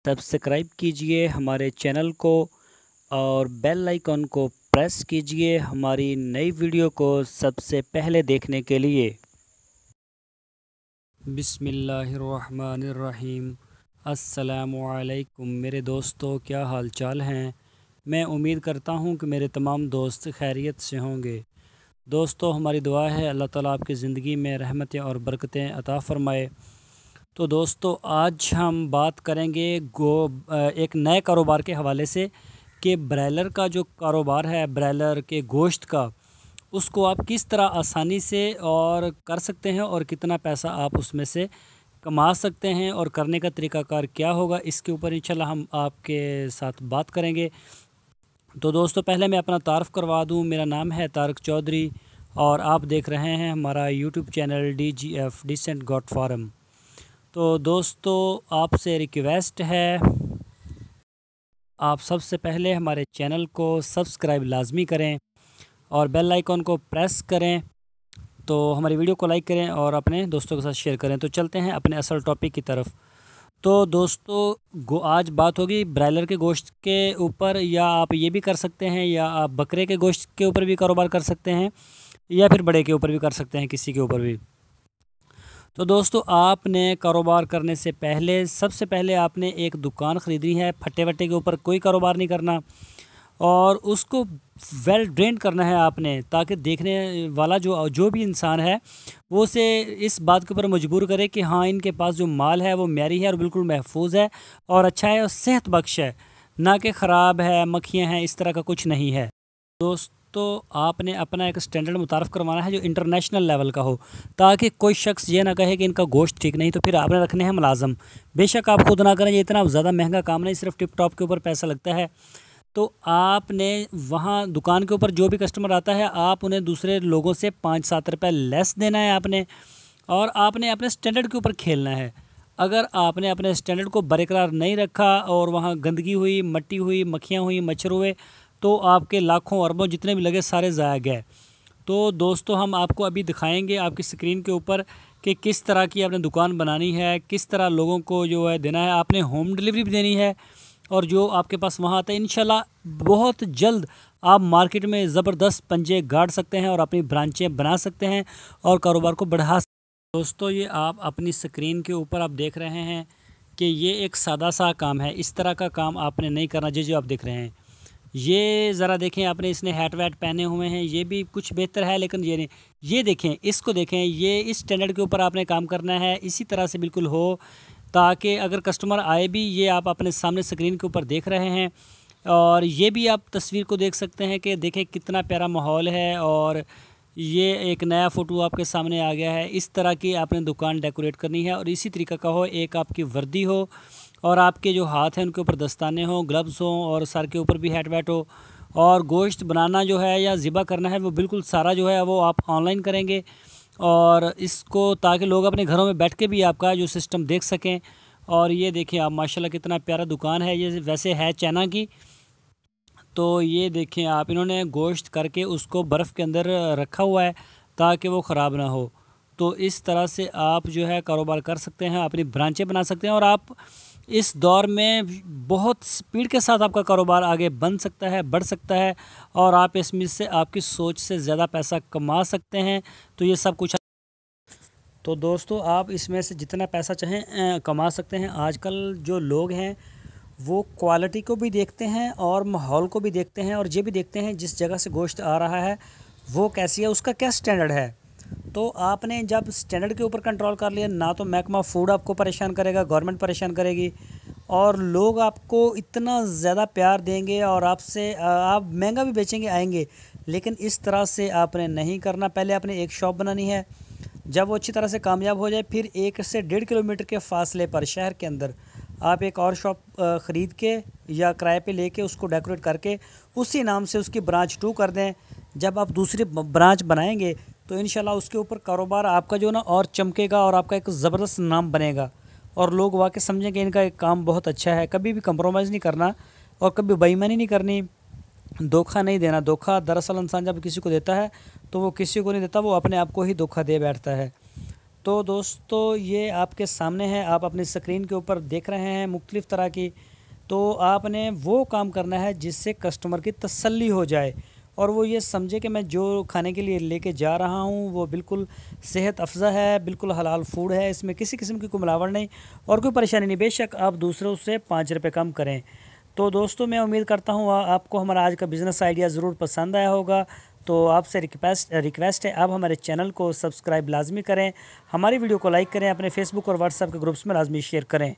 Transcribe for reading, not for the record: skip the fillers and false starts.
Subscribe कीजिए हमारे channel को और बेल आइकन को प्रेस कीजिए हमारी नई वीडियो को सबसे पहले देखने के लिए। बिस्मिल्लाहिर्रहमानिर्रहीम। अस्सलामुअलैकुम मेरे दोस्तों, क्या हाल चाल हैं। मैं उम्मीद करता हूं कि मेरे तमाम दोस्त खैरियत से होंगे। दोस्तों, हमारी दुआ है अल्लाह ताला आपकी ज़िंदगी में रहमतें और बरकतें अता फ़रमाए। तो दोस्तों, आज हम बात करेंगे एक नए कारोबार के हवाले से कि ब्रायलर का जो कारोबार है, ब्रायलर के गोश्त का, उसको आप किस तरह आसानी से और कर सकते हैं और कितना पैसा आप उसमें से कमा सकते हैं और करने का तरीक़ाकार क्या होगा, इसके ऊपर इंशाल्लाह हम आपके साथ बात करेंगे। तो दोस्तों, पहले मैं अपना तारफ़ करवा दूं। मेरा नाम है तारक चौधरी और आप देख रहे हैं हमारा YouTube channel DGF Decent God Farm. तो दोस्तों, आपसे रिक्वेस्ट है, आप सबसे पहले हमारे चैनल को सब्सक्राइब लाजमी करें और बेल आइकन को प्रेस करें। तो हमारी वीडियो को लाइक करें और अपने दोस्तों के साथ शेयर करें। तो चलते हैं अपने असल टॉपिक की तरफ। तो दोस्तों, आज बात होगी ब्रायलर के गोश्त के ऊपर, या आप ये भी कर सकते हैं, या आप बकरे के गोश्त के ऊपर भी कारोबार कर सकते हैं, या फिर बड़े के ऊपर भी कर सकते हैं, किसी के ऊपर भी। तो दोस्तों, आपने कारोबार करने से पहले सबसे पहले आपने एक दुकान ख़रीदनी है। फट्टे वट्टे के ऊपर कोई कारोबार नहीं करना और उसको वेल ड्रेन करना है आपने, ताकि देखने वाला जो जो भी इंसान है वो उसे इस बात के ऊपर मजबूर करे कि हाँ, इनके पास जो माल है वो म्यारी है और बिल्कुल महफूज है और अच्छा है और सेहत बख्श है, ना कि ख़राब है, मक्खियाँ हैं, इस तरह का कुछ नहीं है। दोस्तों, आपने अपना एक स्टैंडर्ड मुतारफ़ करवाना है जो इंटरनेशनल लेवल का हो, ताकि कोई शख्स ये ना कहे कि इनका गोश्त ठीक नहीं, तो फिर आपने रखने हैं मुलाज़म। बेशक आप खुद ना करें, ये इतना ज़्यादा महंगा काम नहीं, सिर्फ टिप टॉप के ऊपर पैसा लगता है। तो आपने वहाँ दुकान के ऊपर जो भी कस्टमर आता है, आप उन्हें दूसरे लोगों से 5-7 रुपये लेस देना है आपने, और आपने अपने स्टैंडर्ड के ऊपर खेलना है। अगर आपने अपने स्टैंडर्ड को बरकरार नहीं रखा और वहाँ गंदगी हुई, मट्टी हुई, मक्खियाँ हुई, मच्छर हुए, तो आपके लाखों अरबों जितने भी लगे सारे ज़ाया गए। तो दोस्तों, हम आपको अभी दिखाएंगे आपकी स्क्रीन के ऊपर कि किस तरह की आपने दुकान बनानी है, किस तरह लोगों को जो है देना है। आपने होम डिलीवरी भी देनी है और जो आपके पास वहाँ आता है, इंशाल्लाह बहुत जल्द आप मार्केट में ज़बरदस्त पंजे गाड़ सकते हैं और अपनी ब्रांचें बना सकते हैं और कारोबार को बढ़ा सकते हैं। दोस्तों, ये आप अपनी स्क्रीन के ऊपर आप देख रहे हैं कि ये एक सादा सा काम है। इस तरह का काम आपने नहीं करना। जो आप देख रहे हैं, ये ज़रा देखें, आपने इसने हैट वैट पहने हुए हैं, ये भी कुछ बेहतर है, लेकिन ये नहीं। ये देखें, इसको देखें, ये इस स्टैंडर्ड के ऊपर आपने काम करना है, इसी तरह से बिल्कुल हो, ताकि अगर कस्टमर आए भी, ये आप अपने सामने स्क्रीन के ऊपर देख रहे हैं। और ये भी आप तस्वीर को देख सकते हैं कि देखें कितना प्यारा माहौल है, और ये एक नया फ़ोटो आपके सामने आ गया है। इस तरह की आपने दुकान डेकोरेट करनी है और इसी तरीक़ा का हो, एक आपकी वर्दी हो और आपके जो हाथ हैं उनके ऊपर दस्ताने हों, ग्लव्स हों और सर के ऊपर भी हेड वेट हो। और गोश्त बनाना जो है या ज़िबा करना है, वो बिल्कुल सारा जो है वो आप ऑनलाइन करेंगे, और इसको ताकि लोग अपने घरों में बैठ के भी आपका जो सिस्टम देख सकें। और ये देखिए आप, माशाल्लाह कितना प्यारा दुकान है। ये वैसे है चाइना की। तो ये देखें आप, इन्होंने गोश्त करके उसको बर्फ़ के अंदर रखा हुआ है ताकि वो ख़राब ना हो। तो इस तरह से आप जो है कारोबार कर सकते हैं, अपनी ब्रांचें बना सकते हैं, और आप इस दौर में बहुत स्पीड के साथ आपका कारोबार आगे बन सकता है, बढ़ सकता है, और आप इसमें से आपकी सोच से ज़्यादा पैसा कमा सकते हैं। तो ये सब कुछ, तो दोस्तों, आप इसमें से जितना पैसा चाहें कमा सकते हैं। आजकल जो लोग हैं वो क्वालिटी को भी देखते हैं और माहौल को भी देखते हैं, और ये भी देखते हैं जिस जगह से गोश्त आ रहा है वो कैसी है, उसका क्या स्टैंडर्ड है। तो आपने जब स्टैंडर्ड के ऊपर कंट्रोल कर लिया, ना तो महकमा फ़ूड आपको परेशान करेगा, गवर्नमेंट परेशान करेगी, और लोग आपको इतना ज़्यादा प्यार देंगे और आपसे आप महंगा भी बेचेंगे आएंगे। लेकिन इस तरह से आपने नहीं करना। पहले आपने एक शॉप बनानी है, जब वो अच्छी तरह से कामयाब हो जाए, फिर 1 से 1.5 किलोमीटर के फासले पर शहर के अंदर आप एक और शॉप ख़रीद के या किराए पे लेके उसको डेकोरेट करके उसी नाम से उसकी ब्रांच 2 कर दें। जब आप दूसरी ब्रांच बनाएंगे तो इंशाल्लाह उसके ऊपर कारोबार आपका जो ना और चमकेगा और आपका एक ज़बरदस्त नाम बनेगा, और लोग वाकई समझेंगे इनका एक काम बहुत अच्छा है। कभी भी कंप्रोमाइज़ नहीं करना और कभी बेईमानी नहीं करनी, धोखा नहीं देना। धोखा दरअसल इंसान जब किसी को देता है तो वो किसी को नहीं देता, वो अपने आप को ही धोखा दे बैठता है। तो दोस्तों ये आपके सामने है, आप अपनी स्क्रीन के ऊपर देख रहे हैं मुख्तलिफ़ तरह की। तो आपने वो काम करना है जिससे कस्टमर की तसल्ली हो जाए और वो ये समझे कि मैं जो खाने के लिए लेके जा रहा हूँ वो बिल्कुल सेहत अफ़ज़ा है, बिल्कुल हलाल फूड है, इसमें किसी किस्म की कोई मिलावट नहीं और कोई परेशानी नहीं। बेशक आप दूसरों से 5 रुपये कम करें। तो दोस्तों मैं उम्मीद करता हूँ आपको हमारा आज का बिज़नेस आइडिया ज़रूर पसंद आया होगा। तो आपसे रिक्वेस्ट है, आप हमारे चैनल को सब्सक्राइब लाजमी करें, हमारी वीडियो को लाइक करें, अपने फेसबुक और व्हाट्सएप के ग्रुप्स में लाजमी शेयर करें।